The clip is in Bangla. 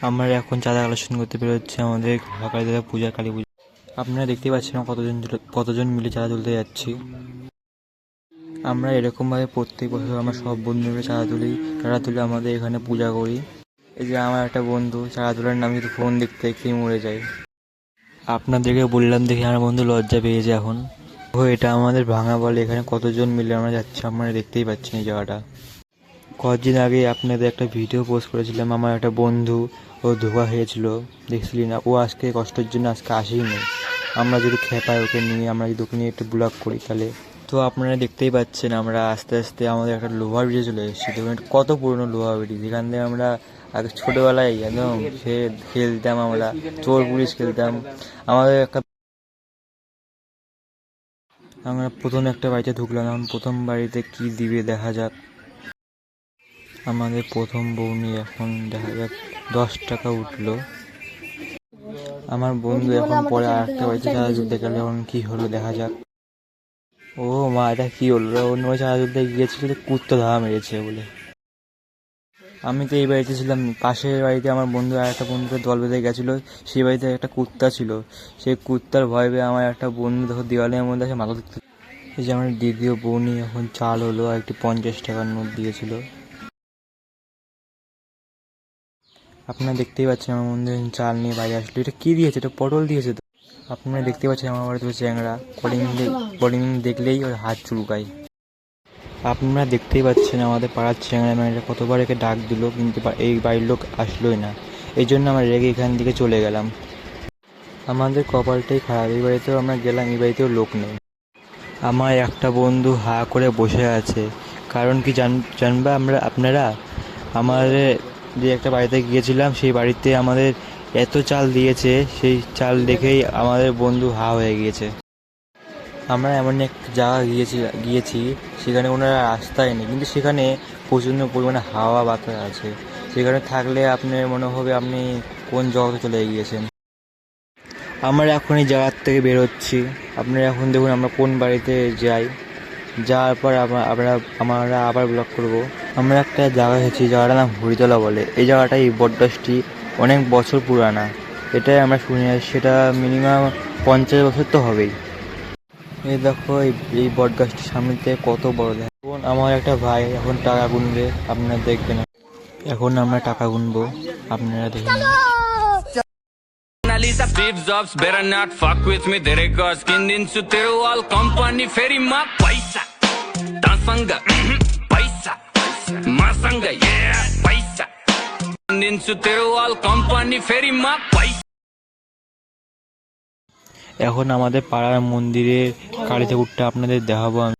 আমরা এখন চাঁদা কালেকশন করতে বেরোচ্ছি আমাদের কালী দাদা পূজা, কালী পূজা। আপনারা দেখতেই পাচ্ছেন কতজন মিলে চাঁদা তুলতে যাচ্ছি। আমরা এরকমভাবে প্রত্যেক বছর আমরা সব বন্ধুরা চাঁদা তুলে আমাদের এখানে পূজা করি। এই যে আমার একটা বন্ধু চাঁদা তোলার নামে শুধু ফোন দেখতে দেখতেই মরে যায়। আপনাদেরকে বললাম দেখে আমার বন্ধু লজ্জা পেয়েছে এখন। ও এটা আমাদের ভাঙা বলে, এখানে কতজন মিলে আমরা যাচ্ছি আপনারা দেখতেই পাচ্ছেন এই জায়গাটা। কয়েকদিন আগে আপনাদের একটা ভিডিও পোস্ট করেছিলাম, আমার একটা বন্ধু ও ধোকা হয়েছিল, দেখছিলি না? ও আজকে কষ্টের জন্য আজকে আসেই নেই। আমরা যদি খেপাই ওকে নিয়ে, আমরা যদি ওকে নিয়ে একটু ব্লগ করি তাহলে তো আপনারা দেখতেই পাচ্ছেন আমরা আস্তে আস্তে আমাদের একটা লোহা ব্রিজে চলে এসেছি। দেখুন কত পুরনো লোহা ব্রিজ, এখান থেকে আমরা আগে ছোটোবেলায় একদম খেলতাম, আমরা চোর পুলিশ খেলতাম। আমাদের আমরা প্রথম একটা বাড়িতে ঢুকলাম, এখন প্রথম বাড়িতে কি দিবে দেখা যাক। আমাদের প্রথম বউনি এখন দেখা যাক 10 টাকা উঠলো। আমার বন্ধু এখন পরে আরেকটা বাড়িতে চাঁদা তুলতে গেল, এখন কি হলো দেখা যাক। ও মা, এটা কি হলো? অন্য বাড়ি চাঁদা তুলতে গিয়েছিল, কুত্তা ধাওয়া মেরেছে বলে। আমি তো এই বাড়িতে ছিলাম, পাশের বাড়িতে আমার বন্ধু আর একটা বন্ধুকে দল বেঁধে গেছিলো, সেই বাড়িতে একটা কুত্তা ছিল। সেই কুত্তার ভয় পেয়ে আমার একটা বন্ধু দেখো দেওয়ালের মধ্যে আছে মাথা দেখতে। এই যে আমার দ্বিতীয় বউনি এখন চাল হলো আর একটি 50 টাকার নোট দিয়েছিল। আপনারা দেখতেই পাচ্ছেন আমার বন্ধু চাল নিয়ে বাইরে আসলো। এটা কি দিয়েছে? এটা পটল দিয়েছে তো। আপনারা দেখতে পাচ্ছেন আমার বাড়িতে চ্যাংড়া কলিং দেখলেই ওর হাত চুলকায়। আপনারা দেখতেই পাচ্ছেন আমাদের পাড়ার চ্যাংড়া মেয়েরা কতবার একে ডাক দিল, কিন্তু এই বাড়ির লোক আসলোই না। এই জন্য আমরা রেগে এখান থেকে চলে গেলাম। আমাদের কপালটাই খারাপ, এই বাড়িতেও আমরা গেলাম, এই বাড়িতেও লোক নেই। আমার একটা বন্ধু হা করে বসে আছে, কারণ কি জানবা আপনারা? আমাদের যে একটা বাড়িতে গিয়েছিলাম, সেই বাড়িতে আমাদের এত চাল দিয়েছে, সেই চাল দেখেই আমাদের বন্ধু হা হয়ে গিয়েছে। আমরা এমন এক জায়গা গিয়েছি সেখানে কোনো রাস্তাই নেই, কিন্তু সেখানে প্রচণ্ড পরিমাণে হাওয়া বাতাস আছে। সেখানে থাকলে আপনার মনে হবে আপনি কোন জগতে চলে গিয়েছেন। আমরা এখন এই জায়গার থেকে বেরোচ্ছি। আপনারা এখন দেখুন আমরা কোন বাড়িতে যাই, যাওয়ার পর আমরা আবার ব্লগ করব। আমরা একটা জায়গা এসেছি, জায়গাটার নাম হরিতলা বলে। এই জায়গাটা, এই বটগাছটি অনেক বছর পুরানা, এটাই আমরা শুনে আসছি। সেটা মিনিমাম 50 বছর তো হবেই। এই দেখো এই বটগাছটির সামনে থেকে কত বড়। দেখুন আমার একটা ভাই এখন টাকা গুনবে, আপনারা দেখবেন। এখন আমরা টাকা গুনবো, আপনারা দেখুন। Analisa Steve Jobs, better not fuck with me. Dere ko skin din su tero all company ferry ma paisa. Dansanga, paisa. Masanga, yeah, paisa. Din su tero all company ferry ma paisa. এখন আমাদের পাড়ার মন্দিরের কালী ঠাকুরটা আপনাদের দেখাবো আমি।